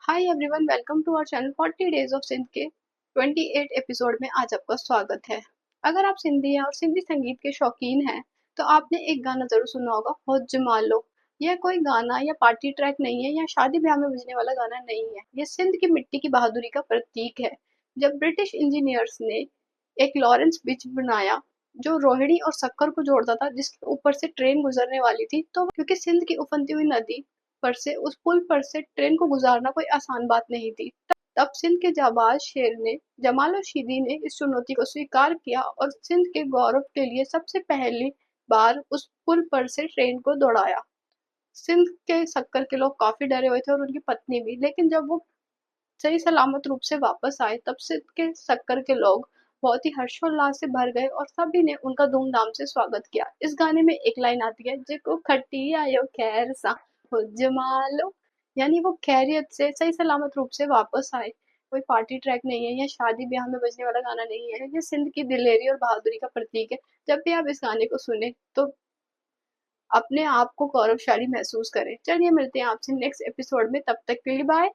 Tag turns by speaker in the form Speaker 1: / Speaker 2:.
Speaker 1: Hi everyone, welcome to our channel 40 days of Sindh के 28 episode में आज आपका स्वागत है। अगर आप सिंधी हैं और सिंधी संगीत के शौकीन हैं तो आपने एक गाना जरूर सुना होगा, हो जमालो। यह कोई गाना या पार्टी ट्रैक नहीं है या शादी ब्याह में बजने वाला गाना नहीं है। यह सिंध की मिट्टी की बहादुरी का प्रतीक है। जब ब्रिटिश इंजीनियर्स ने एक लॉरेंस ब्रिज बनाया जो रोहिणी और सक्कर को जोड़ता था, जिसके ऊपर से ट्रेन गुजरने वाली थी, तो क्योंकि सिंध की उफनती हुई नदी पर से उस पुल पर से ट्रेन को गुजारना कोई आसान बात नहीं थी। तब सिंध के जाबाज शेर ने जमाल शीदी ने इस चुनौती को स्वीकार किया और सिंध के गौरव के लिए सबसे पहली बार उस पुल पर से ट्रेन को दौड़ाया। सिंध के सक्कर के लोग काफी डरे हुए थे और उनकी पत्नी भी, लेकिन जब वो सही सलामत रूप से वापस आए तब सिंध के सक्कर के लोग बहुत ही हर्षोल्लास से भर गए और सभी ने उनका धूमधाम से स्वागत किया। इस गाने में एक लाइन आती है, जेको खट्टी आयो खैर सा हो जमालो। यानी वो खैरियत से सही सलामत रूप से वापस आए। कोई पार्टी ट्रैक नहीं है या शादी ब्याह में बजने वाला गाना नहीं है, ये सिंध की दिलेरी और बहादुरी का प्रतीक है। जब भी आप इस गाने को सुने तो अपने आप को गौरवशाली महसूस करें। चलिए मिलते हैं आपसे नेक्स्ट एपिसोड में, तब तक के लिए बाय।